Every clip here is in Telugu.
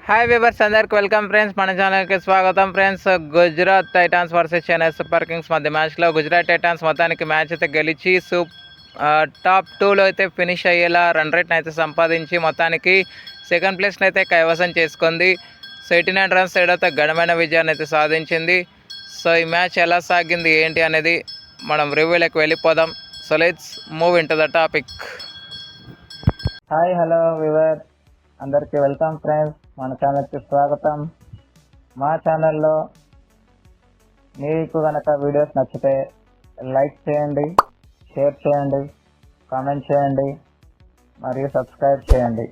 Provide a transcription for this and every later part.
హాయ్ వ్యూవర్స్ అందరికి వెల్కమ్ ఫ్రెండ్స్, మన ఛానల్కి స్వాగతం friends. Gujarat Titans versus Chennai Super Kings మధ్య మ్యాచ్లో గుజరాత్ టైటాన్స్ మొత్తానికి మ్యాచ్ అయితే గెలిచి టాప్ 2లో అయితే ఫినిష్ అయ్యేలా రన్ రేట్ని అయితే సంపాదించి మొత్తానికి సెకండ్ ప్లేస్ని అయితే కైవసం చేసుకుంది. సో 89 రన్స్ తేడాతో ఘనమైన విజయాన్ని అయితే సాధించింది. సో ఈ మ్యాచ్ ఎలా సాగింది ఏంటి అనేది మనం రివ్యూలోకి వెళ్ళిపోదాం. So let's move in to the topic. Hi hello viewer అందరికీ వెల్కమ్ ఫ్రెండ్స్, మన ఛానల్కి స్వాగతం. మా ఛానల్లో మీకు కనుక వీడియోస్ నచ్చితే లైక్ చేయండి, షేర్ చేయండి, కామెంట్ చేయండి మరియు సబ్స్క్రైబ్ చేయండి.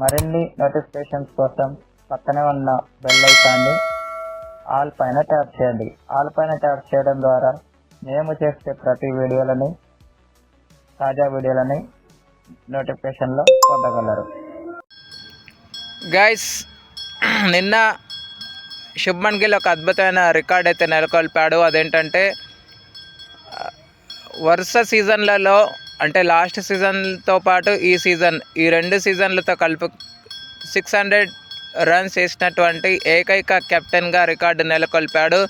మరిన్ని నోటిఫికేషన్స్ కోసం పక్కనే ఉన్న బెల్ ఐకాన్ని ఆల్ పైన ట్యాప్ చేయండి. ఆల్ పైన ట్యాప్ చేయడం ద్వారా మేము చేసే ప్రతి వీడియోలని, తాజా వీడియోలని నోటిఫికేషన్లో పొందగలరు. గైస్, నిన్న శుభ్మన్ గిల్ ఒక అద్భుతమైన రికార్డ్ అయితే నెలకొల్పాడు. అదేంటంటే వరుస సీజన్లలో అంటే లాస్ట్ సీజన్తో పాటు ఈ రెండు సీజన్లతో కలిపి 600 రన్స్ వేసినటువంటి ఏకైక కెప్టెన్గా రికార్డు నెలకొల్పాడు.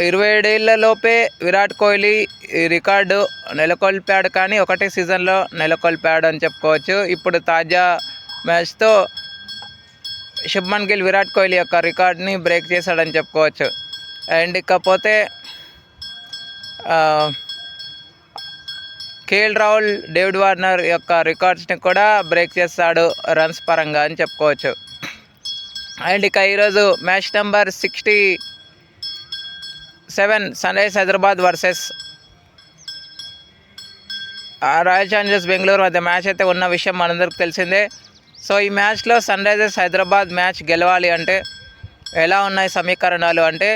27 ఏళ్లలోపే విరాట్ కోహ్లీ ఈ రికార్డు నెలకొల్పాడు, కానీ ఒకటే సీజన్లో నెలకొల్పాడు అని చెప్పుకోవచ్చు. ఇప్పుడు తాజా మ్యాచ్తో శుభ్మన్ గిల్ విరాట్ కోహ్లీ యొక్క రికార్డ్ని బ్రేక్ చేశాడని చెప్పుకోవచ్చు. అండ్ ఇకపోతే కేఎల్ రాహుల్, డేవిడ్ వార్నర్ యొక్క రికార్డ్స్ని కూడా బ్రేక్ చేస్తాడు రన్స్ పరంగా అని చెప్పుకోవచ్చు. అండ్ ఇక ఈరోజు match number 67 Sunrisers Hyderabad versus Royal Challengers Bengaluru మధ్య మ్యాచ్ అయితే ఉన్న విషయం మనందరికి తెలిసిందే. సో ఈ మ్యాచ్లో సన్ రైజర్స్ హైదరాబాద్ మ్యాచ్ గెలవాలి అంటే ఎలా ఉన్నాయి సమీకరణాలు అంటే,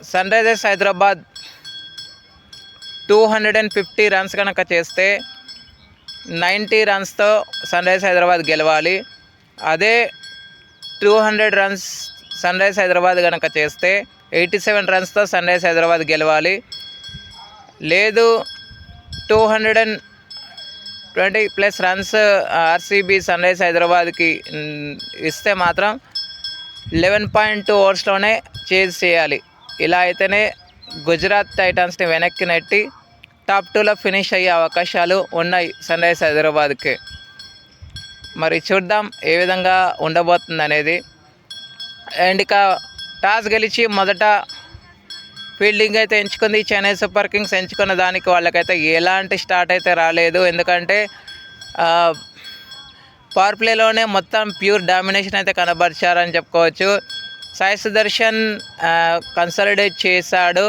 సన్ రైజర్స్ హైదరాబాద్ 250 రన్స్ కనుక చేస్తే 90 రన్స్తో సన్ రైజర్స్ హైదరాబాద్ గెలవాలి. అదే 200 రన్స్ సన్ రైజర్స్ హైదరాబాద్ కనుక చేస్తే 87 రన్స్తో సన్ రైజర్స్ హైదరాబాద్ గెలవాలి. లేదు 220+ రన్స్ ఆర్సీబీ సన్ రైజర్స్ హైదరాబాద్కి ఇస్తే మాత్రం 11.2 ఓవర్స్లోనే చేజ్ చేయాలి. ఇలా అయితేనే గుజరాత్ టైటాన్స్ని వెనక్కి నెట్టి టాప్ 2లో ఫినిష్ అయ్యే అవకాశాలు ఉన్నాయి సన్ రైజర్స్ హైదరాబాద్కి. మరి చూద్దాం ఏ విధంగా ఉండబోతుంది అనేది. అండ్ ఇక టాస్ గెలిచి మొదట ఫీల్డింగ్ అయితే ఎంచుకుంది చెన్నై సూపర్ కింగ్స్. ఎంచుకున్న దానికి వాళ్ళకైతే ఎలాంటి స్టార్ట్ అయితే రాలేదు, ఎందుకంటే పవర్ ప్లేలోనే మొత్తం ప్యూర్ డామినేషన్ అయితే కనబరిచారని చెప్పుకోవచ్చు. సాయి సుదర్శన్ కన్సాలిడేట్ చేశాడు,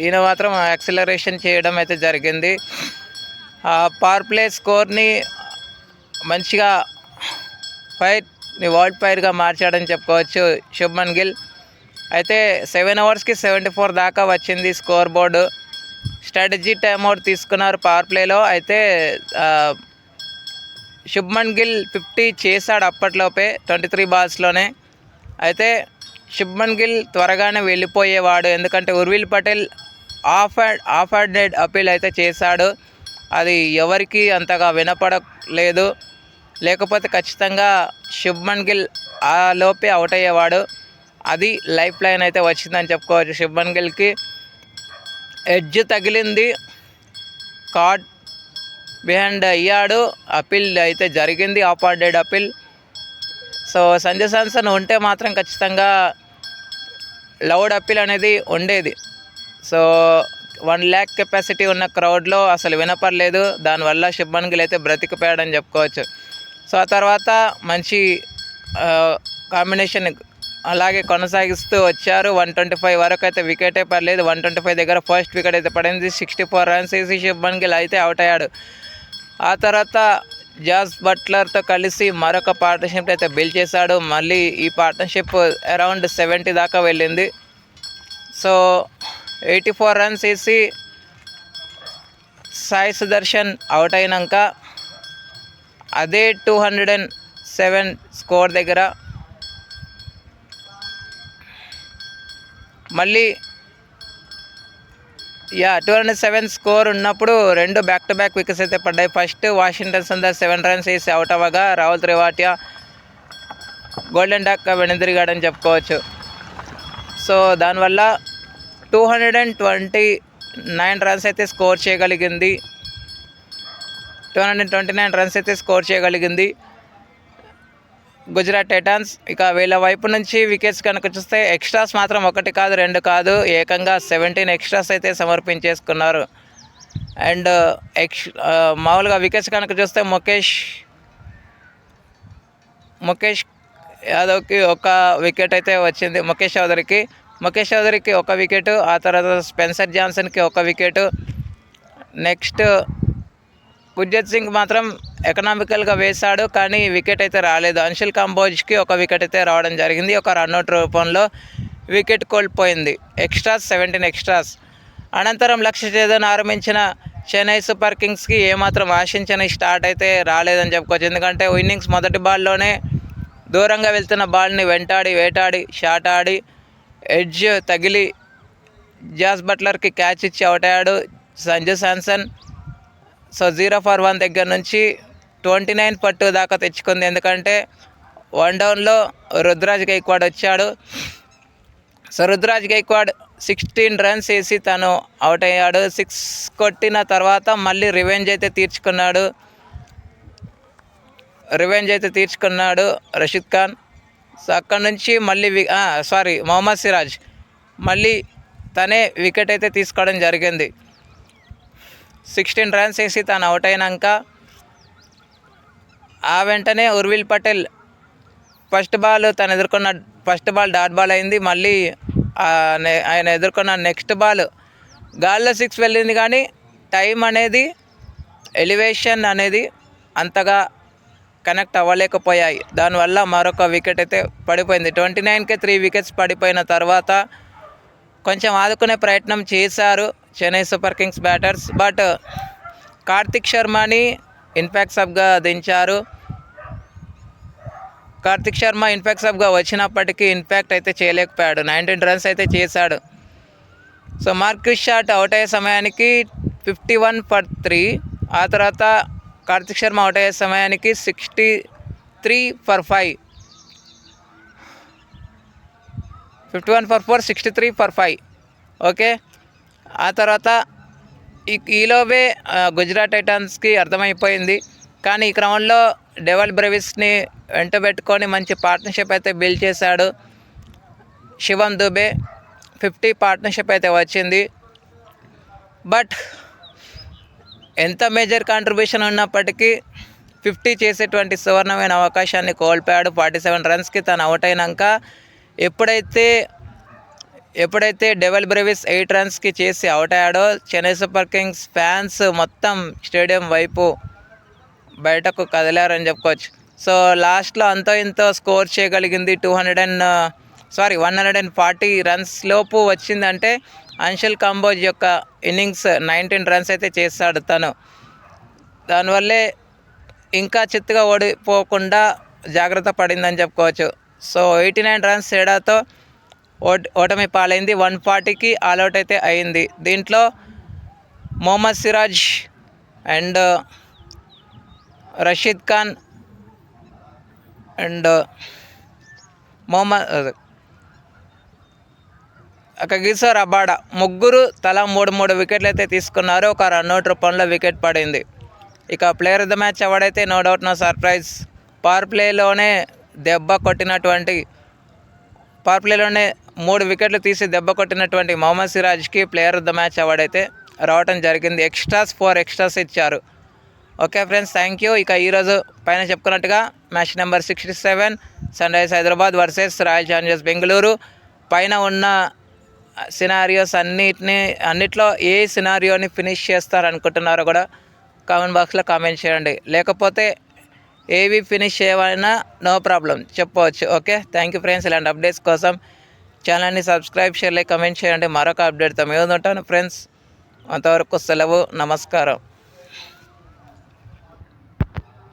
ఈయన మాత్రం యాక్సిలరేషన్ చేయడం అయితే జరిగింది. పవర్ ప్లే స్కోర్ని మంచిగా వరల్డ్ ఫైర్గా మార్చాడని చెప్పుకోవచ్చు శుభ్మన్ గిల్. అయితే 7 ఓవర్స్కి 74 దాకా వచ్చింది స్కోర్ బోర్డు. స్ట్రాటజీ టైమ్అవుట్ తీసుకున్నారు పవర్ ప్లేలో. అయితే శుభ్మన్ గిల్ 50 చేశాడు అప్పట్లోపే 23 బాల్స్లోనే. అయితే శుభ్మన్ గిల్ త్వరగానే వెళ్ళిపోయేవాడు, ఎందుకంటే Urvil Patel of handed appeal అయితే చేశాడు. అది ఎవరికి అంతగా వినపడలేదు, లేకపోతే ఖచ్చితంగా శుభ్మన్ గిల్ ఆ లోపే అవుట్ అయ్యేవాడు. అది లైఫ్ లైన్ అయితే వచ్చిందని చెప్పుకోవచ్చు శుభ్మన్ గిల్కి. ఎడ్జ్ తగిలింది, కార్డ్ బిహైండ్ అయ్యాడు, అపీల్ అయితే జరిగింది, of handed appeal. So Sanju Samson ఉంటే మాత్రం ఖచ్చితంగా లౌడ్ అపీల్ అనేది ఉండేది. సో 1 lakh కెపాసిటీ ఉన్న క్రౌడ్లో అసలు వినపడలేదు, దానివల్ల శుభ్మన్ గిల్ అయితే బ్రతికిపోయాడని చెప్పుకోవచ్చు. సో ఆ తర్వాత మంచి కాంబినేషన్ అలాగే కొనసాగిస్తూ వచ్చారు. 125 వరకు అయితే వికెటే పడలేదు. 125 దగ్గర ఫస్ట్ వికెట్ అయితే పడింది. 64 రన్స్ వేసి శుభ్మన్ గిల్ అయితే అవుట్ అయ్యాడు. ఆ తర్వాత జాస్ బట్లర్తో కలిసి మరొక పార్ట్నర్షిప్ అయితే బిల్డ్ చేశాడు. మళ్ళీ ఈ పార్ట్నర్షిప్ అరౌండ్ 70 దాకా వెళ్ళింది. సో 84 రన్స్ వేసి సాయి సుదర్శన్ అవుట్ అయినాక అదే 207 స్కోర్ దగ్గర మళ్ళీ 207 స్కోర్ ఉన్నప్పుడు 2 బ్యాక్-టు-బ్యాక్ వికెట్స్ అయితే పడ్డాయి. ఫస్ట్ వాషింగ్టన్ సుందర్ 7 రన్స్ వేసి అవుట్ అవ్వగా రాహుల్ త్రిపాఠి గోల్డెన్ డక్ వెనుదిరిగాడని చెప్పుకోవచ్చు. సో దానివల్ల 229 రన్స్ అయితే స్కోర్ చేయగలిగింది. 229 రన్స్ అయితే స్కోర్ చేయగలిగింది గుజరాత్ టైటాన్స్. ఇక వీళ్ళ వైపు నుంచి వికెట్స్ కనుక చూస్తే ఎక్స్ట్రాస్ మాత్రం 1 కాదు 2 కాదు ఏకంగా 17 ఎక్స్ట్రాస్ అయితే సమర్పించేసుకున్నారు. అండ్ మామూలుగా వికెట్స్ కనుక చూస్తే ముఖేష్ యాదవ్కి 1 వికెట్ అయితే వచ్చింది. ముఖేష్ చౌదరికి 1 వికెట్. ఆ తర్వాత Spencer జాన్సన్కి 1 wicket. Next Gurjit Singh మాత్రం ఎకనామికల్గా వేశాడు కానీ వికెట్ అయితే రాలేదు. అన్షుల్ కంబోజ్కి 1 వికెట్ అయితే రావడం జరిగింది. 1 రన్అట్ రూపంలో వికెట్ కోల్పోయింది. 17 ఎక్స్ట్రాస్. అనంతరం లక్ష్య ఛేదన ఆరంభించిన చెన్నై సూపర్ కింగ్స్కి ఏమాత్రం ఆశించని స్టార్ట్ అయితే రాలేదని చెప్పుకోవచ్చు. ఎందుకంటే ఇన్నింగ్స్ మొదటి బాల్లోనే దూరంగా వెళ్తున్న బాల్ని వేటాడి షాట్ ఆడి ఎడ్జ్ తగిలి జాస్ బట్లర్కి క్యాచ్ ఇచ్చి అవుట్ అయ్యాడు సంజు శాంసన్. సో 0 for 1 దగ్గర నుంచి 29 పట్టు దాకా తెచ్చుకుంది. ఎందుకంటే 1 డౌన్లో రుద్రాజ్ గైక్వాడ్ వచ్చాడు. సో రుద్రాజ్ గైక్వాడ్ 16 రన్స్ వేసి తను అవుట్ అయ్యాడు. 6 కొట్టిన తర్వాత మళ్ళీ రివెంజ్ అయితే తీర్చుకున్నాడు రషీద్ ఖాన్. సో అక్కడ నుంచి మళ్ళీ మొహమ్మద్ సిరాజ్ మళ్ళీ తనే వికెట్ అయితే తీసుకోవడం జరిగింది. 16 రన్స్ వేసి తను అవుట్ అయినాక ఆ వెంటనే Urvil Patel first ball dot ball అయింది. మళ్ళీ ఆయన ఎదుర్కొన్న నెక్స్ట్ బాల్ గాల్లో 6 వెళ్ళింది కానీ టైం అనేది ఎలివేషన్ అనేది అంతగా కనెక్ట్ అవ్వలేకపోయాయి. దానివల్ల మరొక వికెట్ అయితే పడిపోయింది. 29కే 3 వికెట్స్ పడిపోయిన తర్వాత కొంచెం ఆదుకునే ప్రయత్నం చేశారు Chennai Super Kings batters. But Karthik శర్మని ఇన్ఫాక్ట్ సబ్గా దించారు. కార్తిక్ శర్మ ఇన్ఫాక్ట్ సబ్గా వచ్చినప్పటికీ ఇన్ఫాక్ట్ అయితే చేయలేకపోయాడు. 19 రన్స్ అయితే చేశాడు. సో మార్క్విస్ షాట్ అవుట్ అయ్యే సమయానికి 51 for 3. ఆ తర్వాత కార్తిక్ శర్మ అవుట్ అయ్యే సమయానికి 63 for 5. 51 for 4, 63 for 5. ఓకే. ఆ తర్వాత ఈలోవే గుజరాత్ టైటాన్స్కి అర్థమైపోయింది. కానీ ఈ క్రమంలో డెవల్ బ్రెవిస్ని వెంటబెట్టుకొని మంచి పార్ట్నర్షిప్ అయితే బిల్డ్ చేశాడు శివం దుబే. 50 పార్ట్నర్షిప్ అయితే వచ్చింది. బట్ ఎంత మేజర్ కాంట్రిబ్యూషన్ ఉన్నప్పటికీ 50 చేసేటువంటి సువర్ణమైన అవకాశాన్ని కోల్పోయాడు. 47 రన్స్కి తను అవుట్ అయినాక ఎప్పుడైతే డెవల్ బ్రెవిస్ 8 రన్స్కి చేసి అవుట్ అయ్యాడో చెన్నై సూపర్ కింగ్స్ ఫ్యాన్స్ మొత్తం స్టేడియం వైపు బయటకు కదిలారని చెప్పుకోవచ్చు. సో లాస్ట్లో అంతో ఇంతో స్కోర్ చేయగలిగింది. 140 రన్స్ లోపు వచ్చిందంటే అన్షుల్ కంబోజ్ యొక్క ఇన్నింగ్స్ 19 రన్స్ అయితే చేశాడు తను. దానివల్లే ఇంకా చిత్తుగా ఓడిపోకుండా జాగ్రత్త పడిందని చెప్పుకోవచ్చు. సో 89 రన్స్ తేడాతో ఓటమి పాలైంది. 140కి ఆల్అవుట్ అయితే అయింది. దీంట్లో మొహమ్మద్ సిరాజ్ అండ్ రషీద్ ఖాన్ అండ్ కిషోర్ రబాడా ముగ్గురు తలా 3 వికెట్లు అయితే తీసుకున్నారు. 1 రన్అట్ రూపంలో వికెట్ పడింది. ఇక ప్లేయర్ ఆఫ్ ద మ్యాచ్ ఎవడైతే no doubt no surprise power ప్లేలోనే 3 వికెట్లు తీసి దెబ్బ కొట్టినటువంటి మొహమ్మద్ సిరాజ్కి player of the match award అయితే రావడం జరిగింది. 4 ఎక్స్ట్రాస్ ఇచ్చారు. Okay friends, thank you. ఇక ఈరోజు పైన చెప్పుకున్నట్టుగా match number 67 Sunrisers Hyderabad versus Royal Challengers Bengaluru. పైన ఉన్న సినారియోస్ అన్నిట్లో ఏ సినారియోని ఫినిష్ చేస్తారనుకుంటున్నారో కూడా కామెంట్ బాక్స్లో కామెంట్ చేయండి. లేకపోతే ఏవి ఫినిష్ చేయవైనా నో ప్రాబ్లం చెప్పవచ్చు. Okay, thank you friends. ఇలాంటి అప్డేట్స్ కోసం ఛానల్ని సబ్స్క్రైబ్ చేయాలి, కమెంట్ చేయండి. మరొక అప్డేట్తో మేము ఉంటాను ఫ్రెండ్స్. అంతవరకు సెలవు, నమస్కారం.